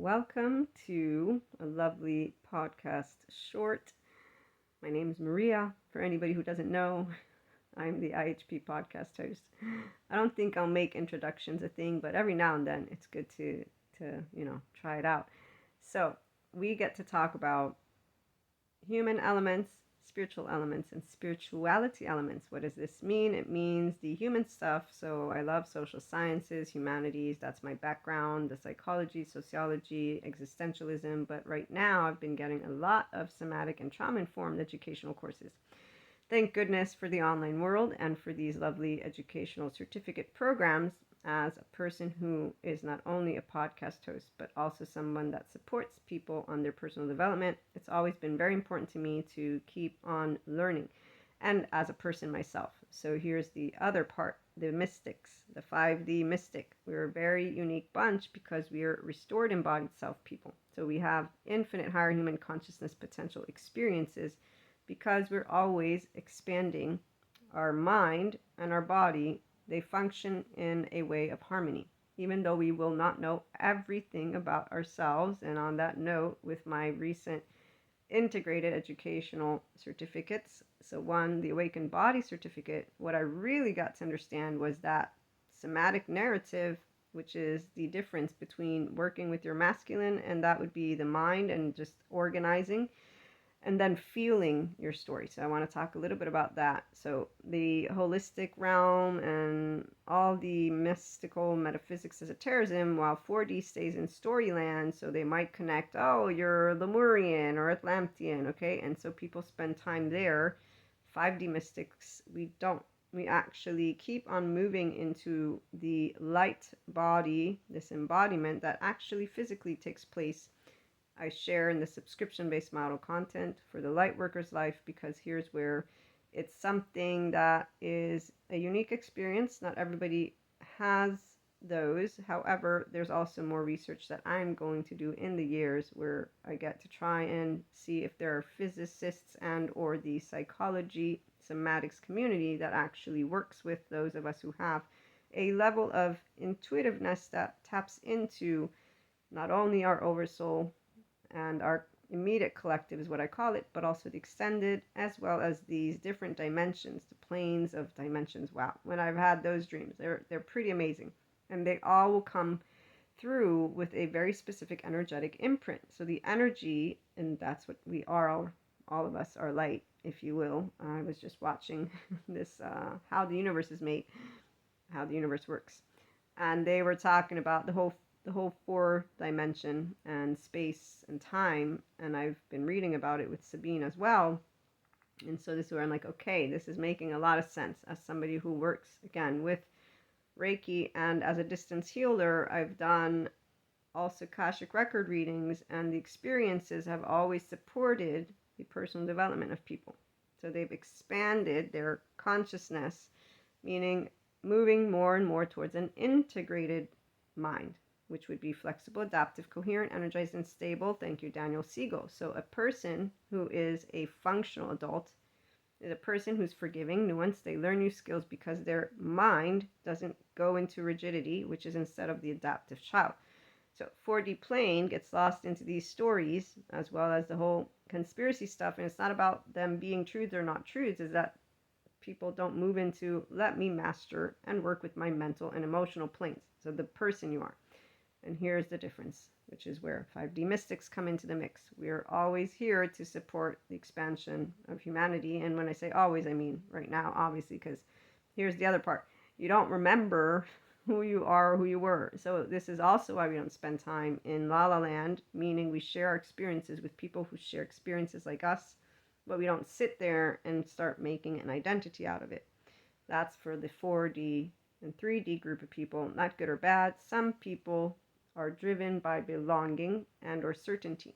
Welcome to a lovely podcast short. My name is Maria. For anybody who doesn't know, I'm the IHP podcast host. I don't think I'll make introductions a thing, but every now and then it's good to try it out. So we get to talk about human elements, spiritual elements, and spirituality elements. What does this mean? It means the human stuff. So I love social sciences, humanities. That's my background, the psychology, sociology, existentialism. But right now I've been getting a lot of somatic and trauma-informed educational courses. Thank goodness for the online world and for these lovely educational certificate programs. As a person who is not only a podcast host, but also someone that supports people on their personal development, it's always been very important to me to keep on learning, and as a person myself. So here's the other part, the mystics, the 5D mystic. We're a very unique bunch because we are restored embodied self people. So we have infinite higher human consciousness potential experiences because we're always expanding our mind and our body. They function in a way of harmony, even though we will not know everything about ourselves. And on that note, with my recent integrated educational certificates, so one, the Awakened Body certificate, what I really got to understand was that somatic narrative, which is the difference between working with your masculine, and that would be the mind and just organizing, and then feeling your story. So I want to talk a little bit about that. So the holistic realm and all the mystical metaphysics esotericism, while 4D stays in storyland, so they might connect, oh, you're Lemurian or Atlantean, okay? And so people spend time there. 5D mystics, we don't. We actually keep on moving into the light body, this embodiment that actually physically takes place. I share in the subscription-based model content for the Lightworker's life, because here's where it's something that is a unique experience. Not everybody has those. However, there's also more research that I'm going to do in the years where I get to try and see if there are physicists and or the psychology somatics community that actually works with those of us who have a level of intuitiveness that taps into not only our oversoul and our immediate collective is what I call it, but also the extended, as well as these different dimensions, the planes of dimensions. Wow, when I've had those dreams, they're pretty amazing, and they all will come through with a very specific energetic imprint. So the energy, and that's what we are, all of us are light, if you will. I was just watching this how the universe is made, how the universe works, and they were talking about the whole 4-dimension and space and time, and I've been reading about it with Sabine as well. And so this is where I'm like, okay, this is making a lot of sense as somebody who works again with Reiki, and as a distance healer, I've done also Akashic record readings, and the experiences have always supported the personal development of people. So they've expanded their consciousness, meaning moving more and more towards an integrated mind, which would be flexible, adaptive, coherent, energized, and stable. Thank you, Daniel Siegel. So a person who is a functional adult is a person who's forgiving, nuanced. They learn new skills because their mind doesn't go into rigidity, which is instead of the adaptive child. So 4D plane gets lost into these stories, as well as the whole conspiracy stuff. And it's not about them being truths or not truths, is that people don't move into, let me master and work with my mental and emotional planes. So the person you are. And here's the difference, which is where 5D mystics come into the mix. We are always here to support the expansion of humanity. And when I say always, I mean right now, obviously, because here's the other part. You don't remember who you are or who you were. So this is also why we don't spend time in La La Land, meaning we share our experiences with people who share experiences like us, but we don't sit there and start making an identity out of it. That's for the 4D and 3D group of people, not good or bad. Some people are driven by belonging and or certainty,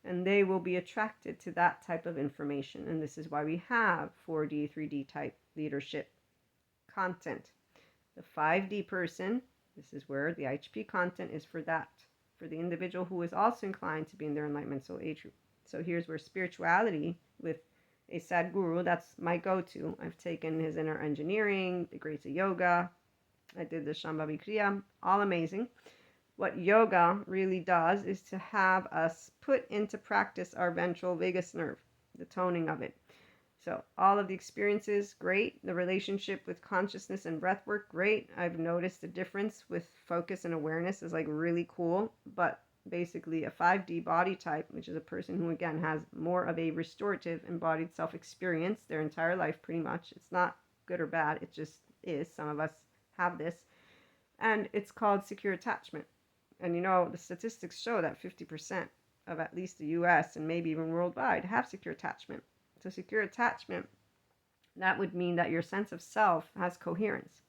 and they will be attracted to that type of information. And this is why we have 4D, 3D type leadership content. The 5D person, this is where the IHP content is for that, for the individual who is also inclined to be in their enlightenment soul age group. So here's where spirituality with a Sadhguru, that's my go-to. I've taken his inner engineering, the Greats of Yoga. I did the Shambhavi Kriya, all amazing. What yoga really does is to have us put into practice our ventral vagus nerve, the toning of it. So all of the experiences, great. The relationship with consciousness and breath work, great. I've noticed the difference with focus and awareness is like really cool. But basically a 5D body type, which is a person who again has more of a restorative embodied self experience their entire life pretty much. It's not good or bad, it just is. Some of us have this. And it's called secure attachment. And you know, the statistics show that 50% of at least the US and maybe even worldwide have secure attachment. So secure attachment, that would mean that your sense of self has coherence,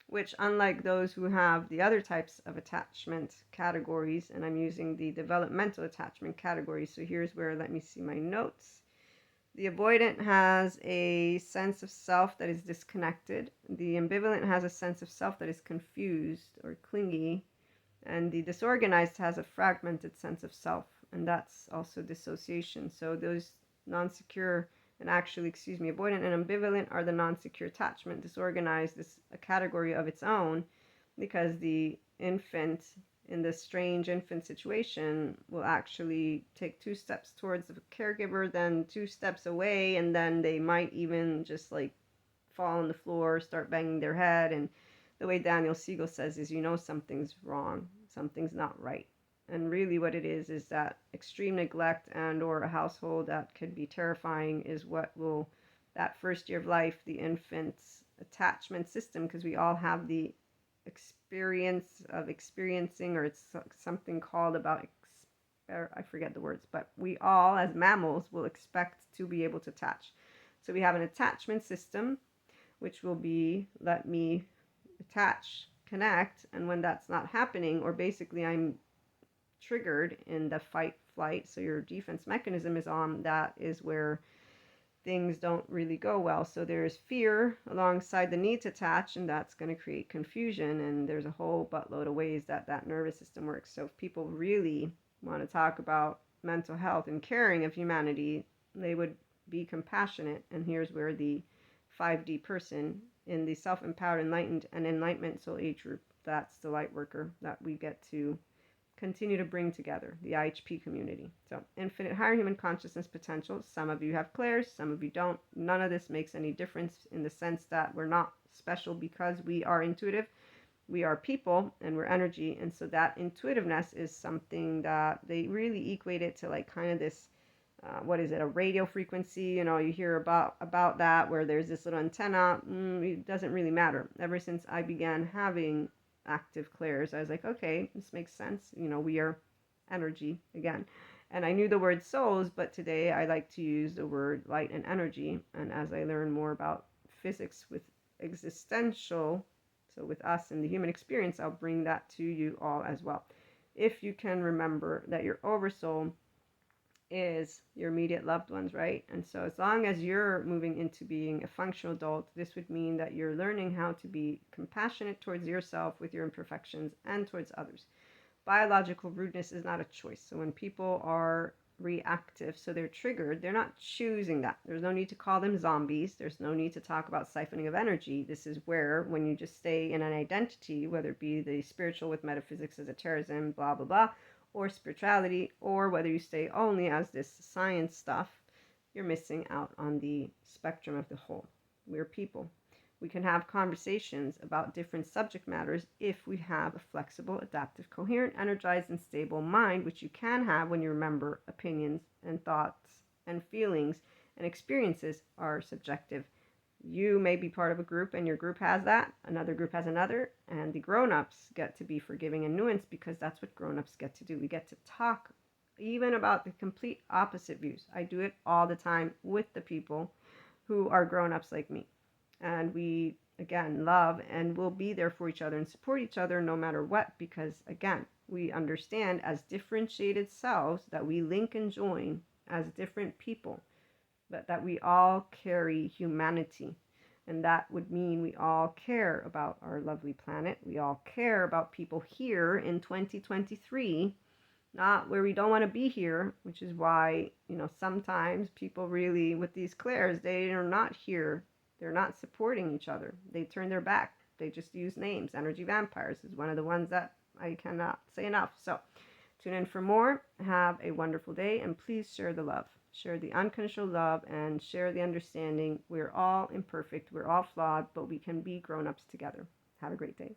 which unlike those who have the other types of attachment categories, and I'm using the developmental attachment category. So here's where, let me see my notes. The avoidant has a sense of self that is disconnected. The ambivalent has a sense of self that is confused or clingy. And the disorganized has a fragmented sense of self, and that's also dissociation. So those non-secure and actually, avoidant and ambivalent are the non-secure attachment. Disorganized is a category of its own because the infant in this strange infant situation will actually take 2 steps towards the caregiver, then 2 steps away, and then they might even just like fall on the floor, start banging their head. And the way Daniel Siegel says is, you know, something's wrong, something's not right. And really what it is that extreme neglect and or a household that could be terrifying is what will, that first year of life, the infant's attachment system, because we all have the experience of experiencing, or it's something called about, I forget the words, but we all as mammals will expect to be able to attach. So we have an attachment system, which will be, let me attach, connect, and when that's not happening, or basically I'm triggered in the fight flight, so your defense mechanism is on, that is where things don't really go well. So there's fear alongside the need to attach, and that's going to create confusion, and there's a whole buttload of ways that that nervous system works. So if people really want to talk about mental health and caring of humanity, they would be compassionate. And here's where the 5D person in the self-empowered, enlightened, and enlightenment soul age group, that's the light worker that we get to continue to bring together, the IHP community. So infinite higher human consciousness potential. Some of you have clairs, some of you don't. None of this makes any difference in the sense that we're not special because we are intuitive. We are people and we're energy. And so that intuitiveness is something that they really equate it to like kind of this, what is it, a radio frequency? You know, you hear about that where there's this little antenna. It doesn't really matter. Ever since I began having active clairs, I was like, okay, this makes sense. You know, we are energy again. And I knew the word souls, but today I like to use the word light and energy. And as I learn more about physics with existential, so with us in the human experience, I'll bring that to you all as well. If you can remember that your oversoul is your immediate loved ones, right? And so as long as you're moving into being a functional adult, this would mean that you're learning how to be compassionate towards yourself with your imperfections and towards others. Biological rudeness is not a choice. So when people are reactive, so they're triggered, they're not choosing that. There's no need to call them zombies. There's no need to talk about siphoning of energy. This is where, when you just stay in an identity, whether it be the spiritual with metaphysics, esotericism, blah, blah, blah, or spirituality, or whether you stay only as this science stuff, you're missing out on the spectrum of the whole. We're people. We can have conversations about different subject matters if we have a flexible, adaptive, coherent, energized, and stable mind, which you can have when you remember opinions and thoughts and feelings and experiences are subjective. You may be part of a group and your group has that, another group has another, and the grown-ups get to be forgiving and nuanced because that's what grown-ups get to do. We get to talk even about the complete opposite views. I do it all the time with the people who are grown-ups like me. And we, again, love and will be there for each other and support each other no matter what, because, again, we understand as differentiated selves that we link and join as different people, but that we all carry humanity. And that would mean we all care about our lovely planet. We all care about people here in 2023, not where we don't want to be here, which is why, you know, sometimes people really, with these clairs, they are not here. They're not supporting each other. They turn their back. They just use names. Energy vampires is one of the ones that I cannot say enough. So tune in for more. Have a wonderful day, and please share the love. Share the unconditional love and share the understanding. We're all imperfect. We're all flawed, but we can be grown-ups together. Have a great day.